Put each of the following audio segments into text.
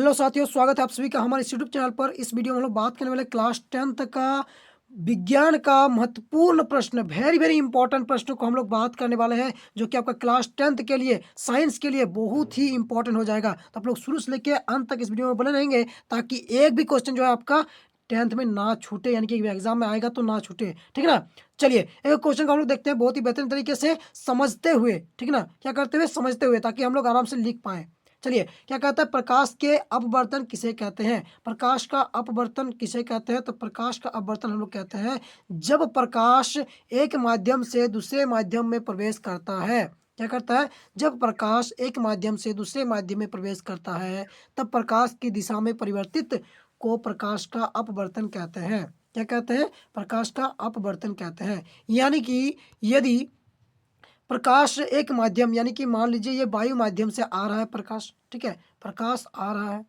Hello साथियों, स्वागत है आप सभी का हमारे इस यूट्यूब चैनल पर। इस वीडियो में हम लोग बात करने वाले क्लास 10th का विज्ञान का महत्वपूर्ण प्रश्न, वेरी वेरी इंपॉर्टेंट प्रश्न को हम लोग बात करने वाले हैं, जो कि आपका क्लास 10th के लिए, साइंस के लिए बहुत ही इंपॉर्टेंट हो जाएगा। तो आप लोग शुरू से लेकर अंत तक इस वीडियो में बने रहेंगे, ताकि एक भी क्वेश्चन जो है आपका 10th में ना छूटे, यानी कि एग्जाम में आएगा तो ना छूटे। ठीक है ना। चलिए एक क्वेश्चन को हम लोग देखते हैं बहुत ही बेहतरीन तरीके से समझते हुए। ठीक है ना, क्या करते हुए, समझते हुए, ताकि हम लोग आराम से लिख पाए। चलिए, क्या कहता है, प्रकाश के अपवर्तन किसे कहते हैं? प्रकाश का अपवर्तन किसे कहते हैं? तो प्रकाश का अपवर्तन हम लोग कहते हैं जब प्रकाश एक माध्यम से दूसरे माध्यम में प्रवेश करता है। क्या करता है? जब प्रकाश एक माध्यम से दूसरे माध्यम में प्रवेश करता है, तब प्रकाश की दिशा में परिवर्तित को प्रकाश का अपवर्तन कहते हैं। क्या कहते हैं? प्रकाश का अपवर्तन कहते हैं। यानी कि यदि प्रकाश एक माध्यम, यानी कि मान लीजिए ये वायु माध्यम से आ रहा है प्रकाश, ठीक है, प्रकाश आ रहा है,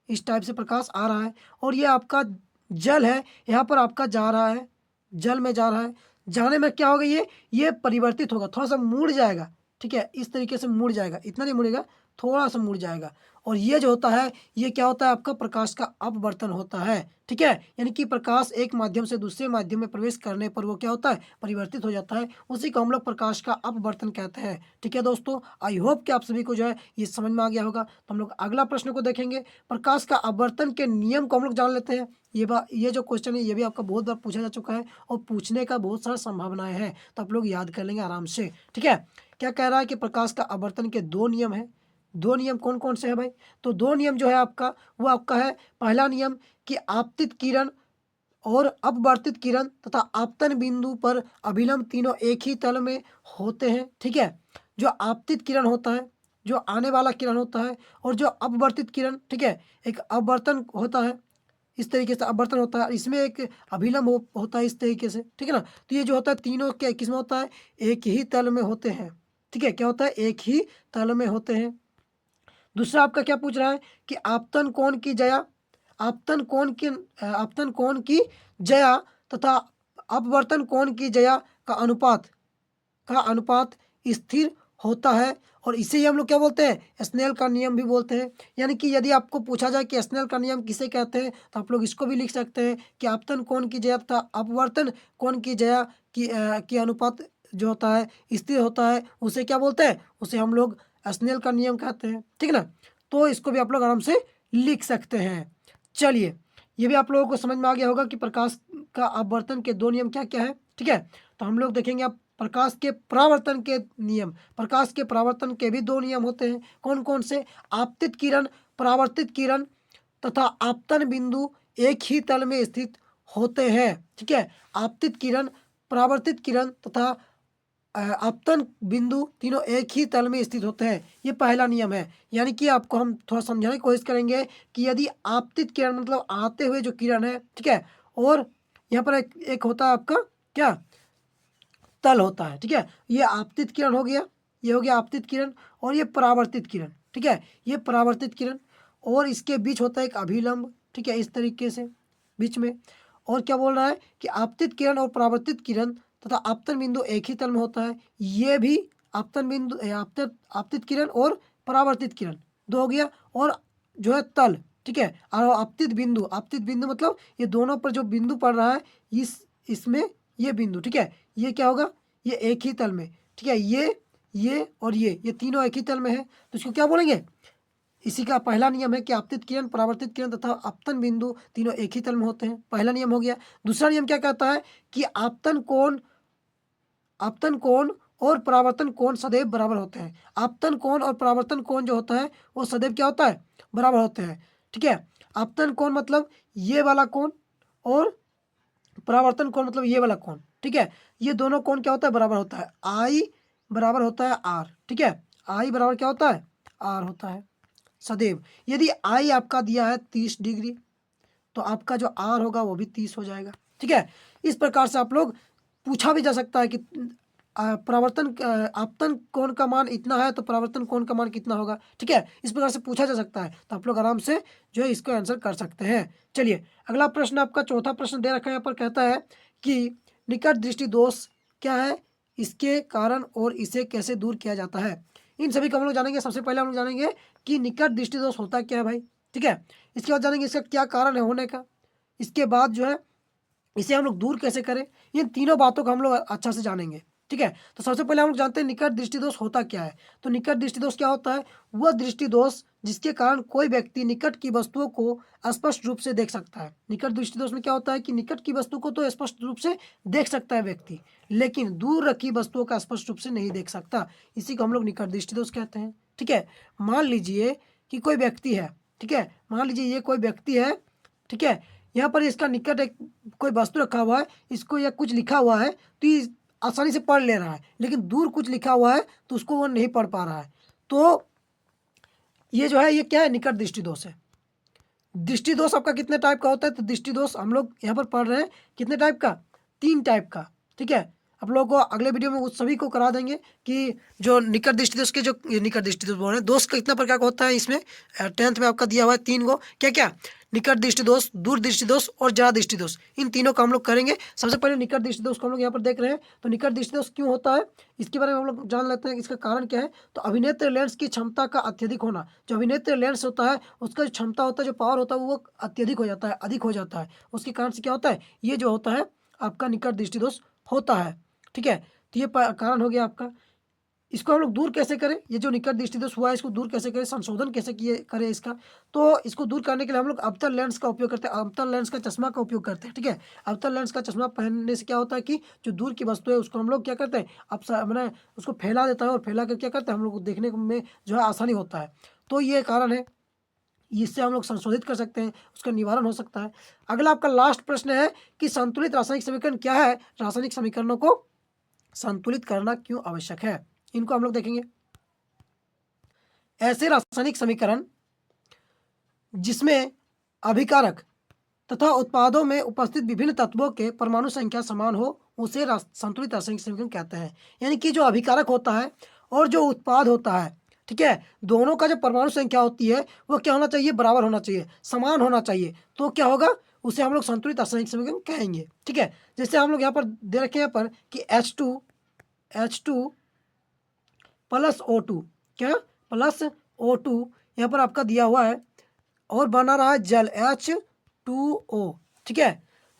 इस टाइप से प्रकाश आ रहा है, और ये आपका जल है, यहाँ पर आपका जा रहा है, जल में जा रहा है। जाने में क्या होगा, ये परिवर्तित होगा, थोड़ा सा मुड़ जाएगा। ठीक है, इस तरीके से मुड़ जाएगा, इतना नहीं मुड़ेगा, थोड़ा सा मुड़ जाएगा। और ये जो होता है, ये क्या होता है, आपका प्रकाश का अपवर्तन होता है। ठीक है, यानी कि प्रकाश एक माध्यम से दूसरे माध्यम में प्रवेश करने पर वो क्या होता है, परिवर्तित हो जाता है। उसी को हम लोग प्रकाश का अपवर्तन कहते हैं। ठीक है दोस्तों, आई होप कि आप सभी को जो है ये समझ में आ गया होगा। तो हम लोग अगला प्रश्न को देखेंगे। प्रकाश का अपवर्तन के नियम को हम लोग जान लेते हैं। ये जो क्वेश्चन है, ये भी आपका बहुत बार पूछा जा चुका है, और पूछने का बहुत सारा संभावनाएं हैं, तो आप लोग याद कर लेंगे आराम से। ठीक है, क्या कह रहा है कि प्रकाश का अपवर्तन के दो नियम हैं। दो नियम कौन कौन से हैं भाई? तो दो नियम जो है आपका, वो आपका है, पहला नियम कि आपतित किरण और अपवर्तित किरण तथा आपतन बिंदु पर अभिलंब तीनों एक ही तल में होते हैं। ठीक है, जो आपतित किरण होता है, जो आने वाला किरण होता है, और जो अपवर्तित किरण, ठीक है, एक अपवर्तन होता है, इस तरीके से अपवर्तन होता है, इसमें एक अभिलंब होता है, इस तरीके से। ठीक है ना। तो ये जो होता है तीनों क्या किस में होता है, एक ही तल में होते हैं। ठीक है, क्या होता है, एक ही तल में होते हैं। दूसरा आपका क्या पूछ रहा है कि आपतन कोण की जया, आपतन कोण की जया तथा अपवर्तन कोण की जया का अनुपात स्थिर होता है, और इसे ही हम लोग क्या बोलते हैं, स्नेल का नियम भी बोलते हैं। यानी कि यदि आपको पूछा जाए कि स्नेल का नियम किसे कहते हैं, तो आप लोग इसको भी लिख सकते हैं कि आपतन कोण की जया तथा अपवर्तन कोण की जया की अनुपात जो होता है, स्थिर होता है, उसे क्या बोलते हैं, उसे हम लोग स्नेल का नियम कहते हैं। ठीक है ना। तो इसको भी आप लोग आराम से लिख सकते हैं। चलिए, ये भी आप लोगों को समझ में आ गया होगा कि प्रकाश का अपवर्तन के दो नियम क्या क्या है। ठीक है, तो हम लोग देखेंगे अब प्रकाश के परावर्तन के नियम। प्रकाश के परावर्तन के भी दो नियम होते हैं। कौन कौन से? आपतित किरण, परावर्तित किरण तथा आपतन बिंदु एक ही तल में स्थित होते हैं। ठीक है, आपतित किरण, परावर्तित किरण तथा आपतन बिंदु तीनों एक ही तल में स्थित होते हैं। ये पहला नियम है। यानी कि आपको हम थोड़ा समझाने की कोशिश करेंगे कि यदि आपतित किरण मतलब आते हुए जो किरण है, ठीक है, और यहाँ पर एक होता है आपका क्या, तल होता है। ठीक है, ये आपतित किरण हो गया, ये हो गया आपतित किरण, और ये परावर्तित किरण। ठीक है, ये परावर्तित किरण, और इसके बीच होता है एक अभिलंब। ठीक है, इस तरीके से बीच में। और क्या बोल रहा है कि आपतित किरण और परावर्तित किरण तथा आपतन बिंदु एक ही तल में होता है। ये भी आपतन बिंदु, आपतित आपतित किरण और परावर्तित किरण दो हो गया, और जो है तल। ठीक है, और आपतित बिंदु मतलब ये दोनों पर जो बिंदु पड़ रहा है, इसमें ये बिंदु, ठीक है, ये क्या होगा, ये एक ही तल में। ठीक है, ये और ये तीनों एक ही तल में है, तो इसको क्या बोलेंगे? इसी का पहला नियम है कि आपतित किरण, परावर्तित किरण तथा आपतन बिंदु तीनों एक ही तल में होते हैं। पहला नियम हो गया। दूसरा नियम क्या कहता है कि आपतन कोण और परावर्तन कोण सदैव बराबर होते हैं। आपतन कोण और परावर्तन कोण जो होता है, वो सदैव क्या होता है, बराबर होते हैं। ठीक है, आपतन कोण मतलब ये वाला कोण, और परावर्तन कोण मतलब ये वाला कोण। ठीक है, ये दोनों कोण क्या होता है, बराबर होता है। आई बराबर होता है आर। ठीक है, आई बराबर क्या होता है, आर होता है सदैव। यदि आई आपका दिया है 30 डिग्री, तो आपका जो आर होगा वो भी 30 हो जाएगा। ठीक है, इस प्रकार से आप लोग पूछा भी जा सकता है कि आपतन कोण का मान इतना है, तो परावर्तन कोण का मान कितना होगा। ठीक है, इस प्रकार से पूछा जा सकता है, तो आप लोग आराम से जो है इसको आंसर कर सकते हैं। चलिए, अगला प्रश्न आपका चौथा प्रश्न दे रखा है, यहाँ पर कहता है कि निकट दृष्टि दोष क्या है, इसके कारण और इसे कैसे दूर किया जाता है। इन सभी को हम लोग जानेंगे। सबसे पहले हम लोग जानेंगे कि निकट दृष्टि दोष होता क्या है भाई। ठीक है। इसके बाद जानेंगे इसका क्या कारण है होने का। इसके बाद जो है इसे हम लोग दूर कैसे करें, इन तीनों बातों को हम लोग अच्छा से जानेंगे। ठीक है। तो सबसे पहले हम लोग जानते हैं निकट दृष्टि दोष होता क्या है। तो निकट दृष्टि दोष क्या होता है, वह दृष्टि दोष जिसके कारण कोई व्यक्ति निकट की वस्तुओं को स्पष्ट रूप से देख सकता है। निकट दृष्टि दोष में क्या होता है कि निकट की वस्तु को तो स्पष्ट रूप से देख सकता है व्यक्ति, लेकिन दूर रखी वस्तुओं का स्पष्ट रूप से नहीं देख सकता। इसी को हम लोग निकट दृष्टि दोष कहते हैं। ठीक है। मान लीजिए कि कोई व्यक्ति है, ठीक है, मान लीजिए ये कोई व्यक्ति है, ठीक है, यहाँ पर इसका निकट एक कोई वस्तु रखा हुआ है, इसको या कुछ लिखा हुआ है तो ये आसानी से पढ़ ले रहा है, लेकिन दूर कुछ लिखा हुआ है तो उसको वो नहीं पढ़ पा रहा है। तो ये जो है ये क्या है, निकट दृष्टि दोष है। दृष्टि दोष आपका कितने टाइप का होता है, तो दृष्टि दोष हम लोग यहाँ पर पढ़ रहे हैं कितने टाइप का, 3 टाइप का। ठीक है। आप लोगों को अगले वीडियो में उस सभी को करा देंगे कि जो निकट दृष्टि दोष के जो निकट दृष्टि दोष बोल रहे हैं, दोष का कितना प्रकार का होता है इसमें 10th में आपका दिया हुआ है 3 गो, क्या क्या, निकट दृष्टि दोष, दूर दृष्टि दोष और जरा दृष्टि दोष। इन तीनों का हम लोग करेंगे। सबसे पहले निकट दृष्टि दोष को हम लोग यहाँ पर देख रहे हैं। तो निकट दृष्टि दोष क्यों होता है इसके बारे में हम लोग जान लेते हैं, इसका कारण क्या है। तो अभिनेत्र लेंस की क्षमता का अत्यधिक होना, जो अभिनेत्र लेंस होता है उसका जो क्षमता होता है, जो पावर होता है वो अत्यधिक हो जाता है, अधिक हो जाता है। उसके कारण से क्या होता है, ये जो होता है आपका निकट दृष्टि दोष होता है। ठीक है। तो ये कारण हो गया आपका। इसको हम लोग दूर कैसे करें, ये जो निकट दृष्टि दोष हुआ है इसको दूर कैसे करें, संशोधन कैसे किए करें इसका। तो इसको दूर करने के लिए हम लोग अवतल लेंस का उपयोग करते हैं, अवतल लेंस का चश्मा का उपयोग करते हैं। ठीक है। अवतल लेंस का चश्मा पहनने से क्या होता है कि जो दूर की वस्तु है उसको हम लोग क्या करते हैं, अब मैंने उसको फैला देता है और फैला कर क्या करते हैं हम लोग को देखने में जो है आसानी होता है। तो ये कारण है, इससे हम लोग संशोधित कर सकते हैं, उसका निवारण हो सकता है। अगला आपका लास्ट प्रश्न है कि संतुलित रासायनिक समीकरण क्या है, रासायनिक समीकरणों को संतुलित करना क्यों आवश्यक है, इनको हम लोग देखेंगे। ऐसे रासायनिक समीकरण जिसमें अभिकारक तथा उत्पादों में उपस्थित विभिन्न तत्वों के परमाणु संख्या समान हो उसे संतुलित रासायनिक समीकरण कहते हैं। यानी कि जो अभिकारक होता है और जो उत्पाद होता है, ठीक है, दोनों का जो परमाणु संख्या होती है वो क्या होना चाहिए, बराबर होना चाहिए, समान होना चाहिए। तो क्या होगा, उसे हम लोग संतुलित रासायनिक समीकरण कहेंगे। ठीक है। जैसे हम लोग यहाँ पर दे रखे हैं यहाँ पर कि H2 प्लस O2, क्या प्लस O2 यहाँ पर आपका दिया हुआ है और बना रहा है जल H2O। ठीक है।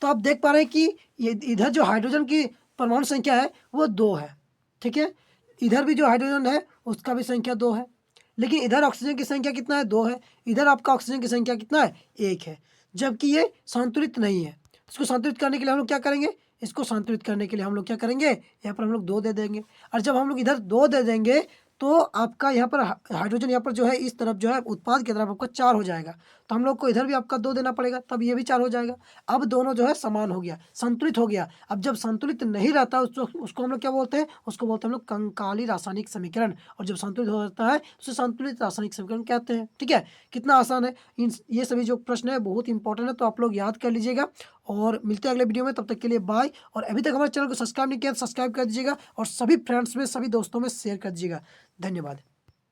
तो आप देख पा रहे हैं कि ये इधर जो हाइड्रोजन की परमाणु संख्या है वो 2 है। ठीक है। इधर भी जो हाइड्रोजन है उसका भी संख्या 2 है, लेकिन इधर ऑक्सीजन की संख्या कितना है, 2 है। इधर आपका ऑक्सीजन की संख्या कितना है, 1 है, जबकि ये संतुलित नहीं है। इसको संतुलित करने के लिए हम लोग क्या करेंगे, इसको संतुलित करने के लिए हम लोग क्या करेंगे, यहाँ पर हम लोग 2 दे देंगे। और जब हम लोग इधर 2 दे देंगे तो आपका यहाँ पर हाइड्रोजन यहाँ पर जो है इस तरफ जो है उत्पाद की तरफ आपका 4 हो जाएगा। तो हम लोग को इधर भी आपका 2 देना पड़ेगा, तब ये भी 4 हो जाएगा। अब दोनों जो है समान हो गया, संतुलित हो गया। अब जब संतुलित नहीं रहता उसको हम लोग क्या बोलते हैं, उसको बोलते हैं हम लोग कंकाली रासायनिक समीकरण। और जब संतुलित हो जाता है उसे संतुलित रासायनिक समीकरण कहते हैं। ठीक है। कितना आसान है, ये सभी जो प्रश्न है बहुत इंपॉर्टेंट है, तो आप लोग याद कर लीजिएगा। और मिलते हैं अगले वीडियो में, तब तक के लिए बाय। और अभी तक हमारे चैनल को सब्सक्राइब नहीं किया तो सब्सक्राइब कर दीजिएगा और सभी फ्रेंड्स में, सभी दोस्तों में शेयर कर दीजिएगा। धन्यवाद।